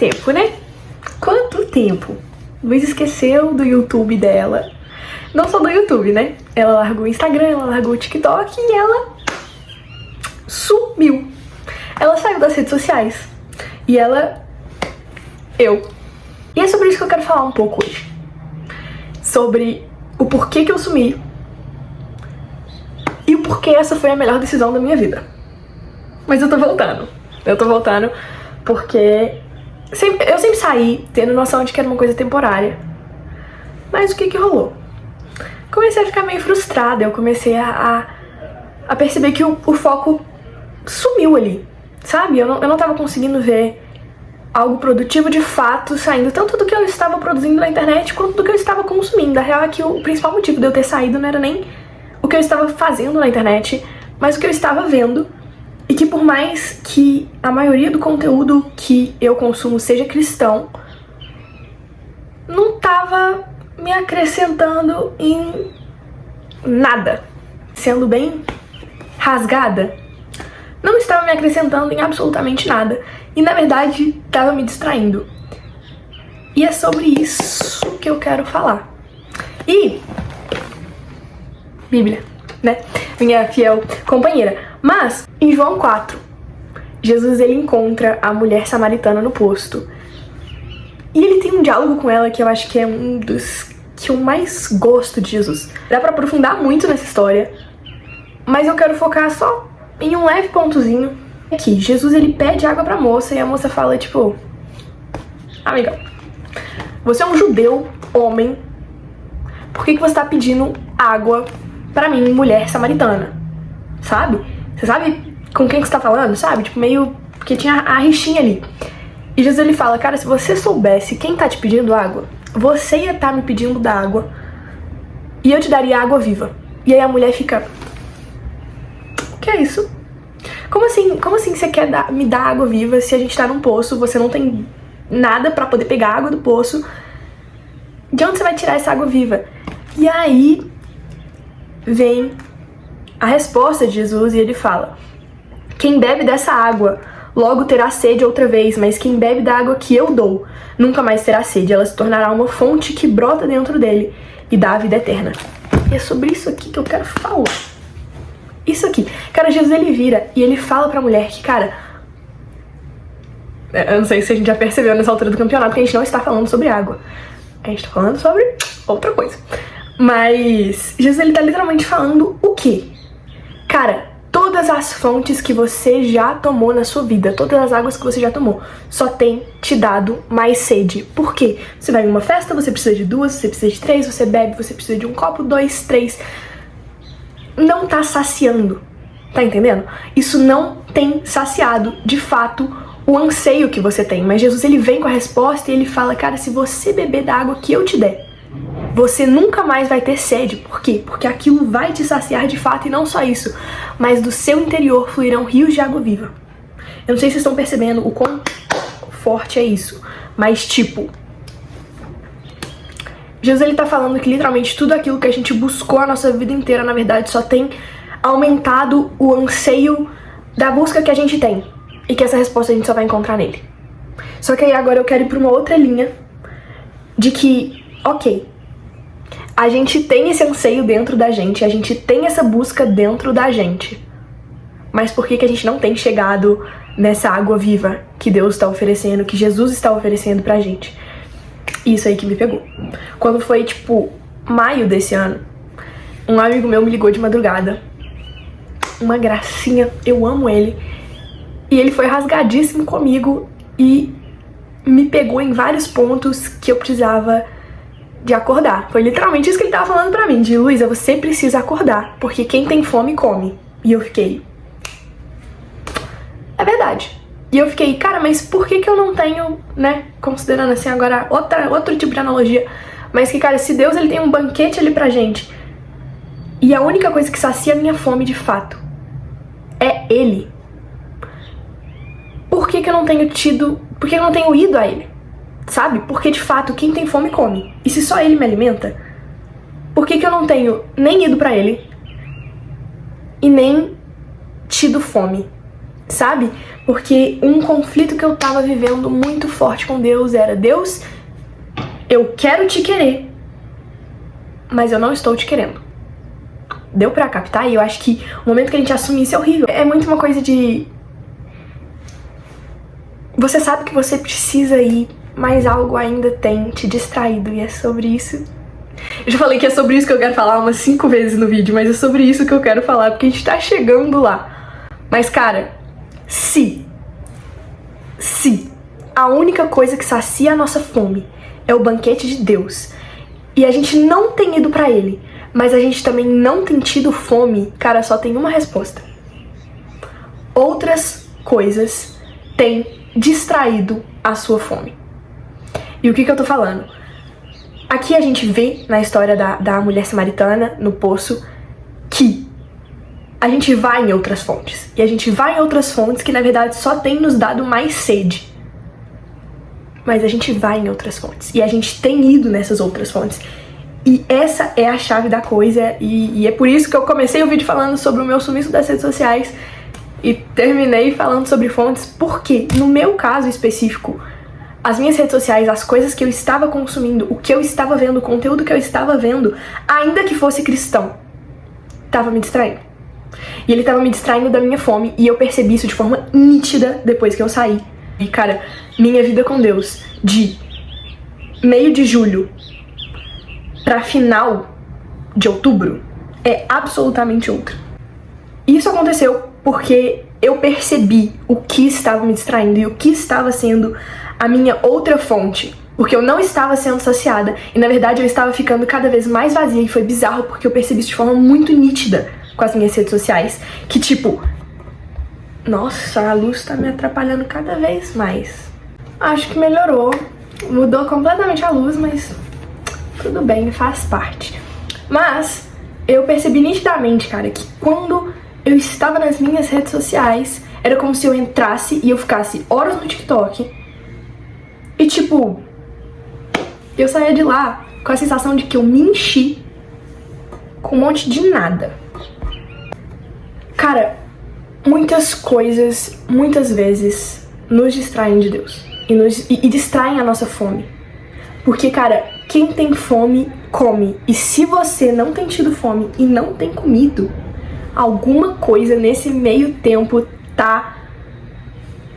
tempo, né? Quanto tempo? Luiz esqueceu do YouTube dela. Não só do YouTube, né? Ela largou o Instagram, ela largou o TikTok e ela sumiu. Ela saiu das redes sociais. E ela... E é sobre isso que eu quero falar um pouco hoje. Sobre o porquê que eu sumi. E o porquê essa foi a melhor decisão da minha vida. Mas eu tô voltando. Porque eu sempre saí tendo noção de que era uma coisa temporária. Mas o que rolou? Comecei a ficar meio frustrada. Eu comecei a perceber que o foco sumiu ali. Sabe? Eu não tava conseguindo ver algo produtivo de fato saindo, tanto do que eu estava produzindo na internet quanto do que eu estava consumindo. A real é que o principal motivo de eu ter saído não era nem o que eu estava fazendo na internet, mas o que eu estava vendo. E que por mais que a maioria do conteúdo que eu consumo seja cristão, não tava me acrescentando em nada. Sendo bem rasgada, não estava me acrescentando em absolutamente nada. E na verdade, estava me distraindo. E é sobre isso que eu quero falar. E Bíblia, né? Minha fiel companheira. Mas, em João 4, Jesus ele encontra a mulher samaritana no posto. E ele tem um diálogo com ela que eu acho que é um dos que eu mais gosto de Jesus. Dá pra aprofundar muito nessa história, mas eu quero focar só em um leve pontozinho. Aqui, Jesus ele pede água pra moça e a moça fala tipo: amiga, você é um judeu, homem, por que você tá pedindo água pra mim, mulher samaritana? Sabe? Você sabe com quem que você tá falando, sabe? Tipo, meio... porque tinha a rixinha ali. E Jesus ele fala: cara, se você soubesse quem tá te pedindo água, você ia estar me pedindo da água e eu te daria água viva. E aí a mulher fica: o que é isso? Como assim você quer me dar água viva se a gente tá num poço, você não tem nada pra poder pegar água do poço? De onde você vai tirar essa água viva? E aí vem a resposta de Jesus e ele fala: quem bebe dessa água logo terá sede outra vez, mas quem bebe da água que eu dou nunca mais terá sede. Ela se tornará uma fonte que brota dentro dele e dá a vida eterna. E é sobre isso aqui que eu quero falar. Isso aqui. Cara, Jesus ele vira e ele fala pra mulher que, cara, eu não sei se a gente já percebeu nessa altura do campeonato que a gente não está falando sobre água. A gente tá falando sobre outra coisa. Mas Jesus ele tá literalmente falando o quê? Cara, todas as fontes que você já tomou na sua vida, todas as águas que você já tomou, só tem te dado mais sede. Por quê? Você vai em uma festa, você precisa de 2, você precisa de 3, você bebe, você precisa de um copo, 2, 3. Não tá saciando, tá entendendo? Isso não tem saciado, de fato, o anseio que você tem. Mas Jesus ele vem com a resposta e ele fala: cara, se você beber da água que eu te der, você nunca mais vai ter sede. Por quê? Porque aquilo vai te saciar de fato. E não só isso, mas do seu interior fluirão rios de água viva. Eu não sei se vocês estão percebendo o quão forte é isso, mas tipo, Jesus ele tá falando que literalmente tudo aquilo que a gente buscou a nossa vida inteira, na verdade, só tem aumentado o anseio da busca que a gente tem. E que essa resposta a gente só vai encontrar nele. Só que aí agora eu quero ir pra uma outra linha de que, ok, a gente tem esse anseio dentro da gente, a gente tem essa busca dentro da gente. Mas por que a gente não tem chegado nessa água viva que Deus está oferecendo, que Jesus está oferecendo pra gente? Isso aí que me pegou. Quando foi, tipo, maio desse ano, um amigo meu me ligou de madrugada. Uma gracinha, eu amo ele. E ele foi rasgadíssimo comigo e me pegou em vários pontos que eu precisava de acordar. Foi literalmente isso que ele tava falando pra mim, de Luísa, você precisa acordar, porque quem tem fome come. E eu fiquei, é verdade. E eu fiquei, cara, mas por que eu não tenho, né, considerando assim agora outro tipo de analogia, mas que, cara, se Deus ele tem um banquete ali pra gente, e a única coisa que sacia a minha fome de fato é Ele, por que eu não tenho por que eu não tenho ido a Ele? Sabe? Porque de fato quem tem fome come. E se só Ele me alimenta, por que eu não tenho nem ido pra Ele e nem tido fome? sabe? Porque um conflito que eu tava vivendo muito forte com Deus era: Deus, eu quero te querer, mas eu não estou te querendo. Deu pra captar? E eu acho que o momento que a gente assume isso é horrível. É muito uma coisa de... Você sabe que você precisa ir, mas algo ainda tem te distraído, e é sobre isso. Eu já falei que é sobre isso que eu quero falar umas 5 vezes no vídeo, mas é sobre isso que eu quero falar, porque a gente tá chegando lá. Mas, cara, se a única coisa que sacia a nossa fome é o banquete de Deus, e a gente não tem ido pra ele, mas a gente também não tem tido fome, cara, só tem uma resposta: outras coisas têm distraído a sua fome. E o que eu tô falando? Aqui a gente vê na história da mulher samaritana no poço que a gente vai em outras fontes. E a gente vai em outras fontes que na verdade só tem nos dado mais sede. Mas a gente vai em outras fontes. E a gente tem ido nessas outras fontes. E essa é a chave da coisa. E é por isso que eu comecei o vídeo falando sobre o meu sumiço das redes sociais e terminei falando sobre fontes. Porque no meu caso específico, as minhas redes sociais, as coisas que eu estava consumindo, o que eu estava vendo, o conteúdo que eu estava vendo, ainda que fosse cristão, estava me distraindo. E ele estava me distraindo da minha fome, e eu percebi isso de forma nítida depois que eu saí. E, cara, minha vida com Deus, de meio de julho pra final de outubro, é absolutamente outra. Isso aconteceu porque eu percebi o que estava me distraindo e o que estava sendo a minha outra fonte, porque eu não estava sendo saciada e na verdade eu estava ficando cada vez mais vazia, e foi bizarro porque eu percebi isso de forma muito nítida com as minhas redes sociais, que tipo, nossa, a luz tá me atrapalhando cada vez mais. Acho que melhorou, mudou completamente a luz, mas tudo bem, faz parte. Mas eu percebi nitidamente, cara, que quando eu estava nas minhas redes sociais, era como se eu entrasse e eu ficasse horas no TikTok e tipo, eu saía de lá com a sensação de que eu me enchi com um monte de nada. Cara, muitas coisas, muitas vezes, nos distraem de Deus e distraem a nossa fome. Porque, cara, quem tem fome, come. E se você não tem tido fome e não tem comido, alguma coisa nesse meio tempo tá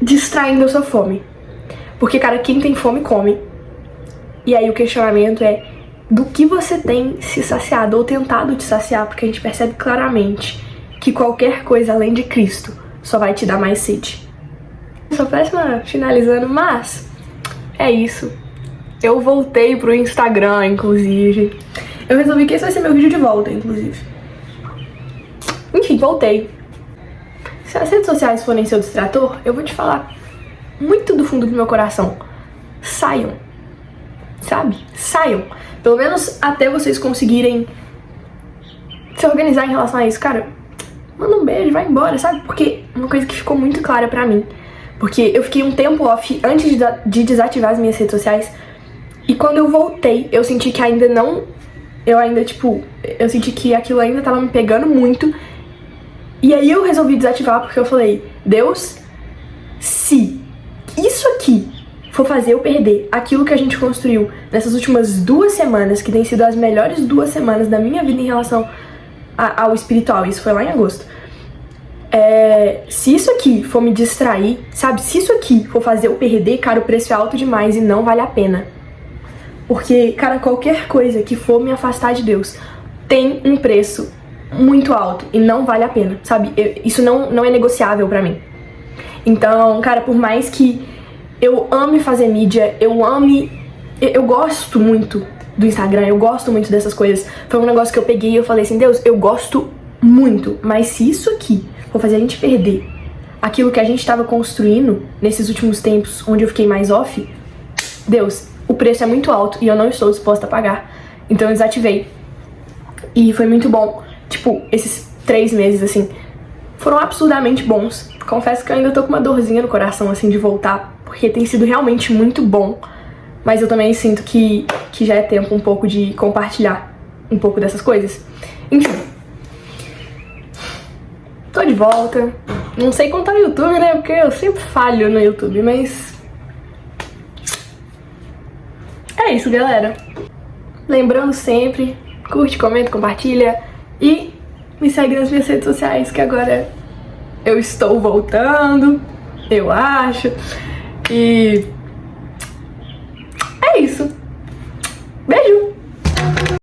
distraindo a sua fome. Porque, cara, quem tem fome, come. E aí o questionamento é: do que você tem se saciado ou tentado te saciar? Porque a gente percebe claramente que qualquer coisa além de Cristo só vai te dar mais sede. Sou péssima finalizando, mas é isso. Eu voltei pro Instagram, inclusive. Eu resolvi que esse vai ser meu vídeo de volta, inclusive. Enfim, voltei. Se as redes sociais forem seu distrator, eu vou te falar muito do fundo do meu coração: saiam. Sabe? Saiam. Pelo menos até vocês conseguirem se organizar em relação a isso. Cara, manda um beijo, vai embora, sabe? Porque uma coisa que ficou muito clara pra mim, porque eu fiquei um tempo off antes de desativar as minhas redes sociais, e quando eu voltei, eu senti que ainda não... Eu senti que aquilo ainda tava me pegando muito. E aí eu resolvi desativar porque eu falei: Deus, se isso aqui for fazer eu perder aquilo que a gente construiu nessas últimas 2 semanas, que tem sido as melhores 2 semanas da minha vida em relação ao espiritual, isso foi lá em agosto, se isso aqui for me distrair, sabe, se isso aqui for fazer eu perder, cara, o preço é alto demais e não vale a pena. Porque, cara, qualquer coisa que for me afastar de Deus tem um preço muito alto e não vale a pena, sabe? Isso não é negociável pra mim. Então, cara, por mais que eu ame fazer mídia, eu gosto muito do Instagram, eu gosto muito dessas coisas. Foi um negócio que eu peguei e eu falei assim: Deus, eu gosto muito, mas se isso aqui for fazer a gente perder aquilo que a gente tava construindo nesses últimos tempos, onde eu fiquei mais off, Deus, o preço é muito alto e eu não estou disposta a pagar. Então eu desativei. E foi muito bom. Tipo, esses 3 meses, assim, foram absurdamente bons. Confesso que eu ainda tô com uma dorzinha no coração, assim, de voltar, porque tem sido realmente muito bom. Mas eu também sinto que já é tempo um pouco de compartilhar um pouco dessas coisas. Enfim. Tô de volta. Não sei contar no YouTube, né? Porque eu sempre falho no YouTube, mas... é isso, galera. Lembrando sempre, curte, comenta, compartilha e me segue nas minhas redes sociais, que agora eu estou voltando, eu acho. E é isso. Beijo!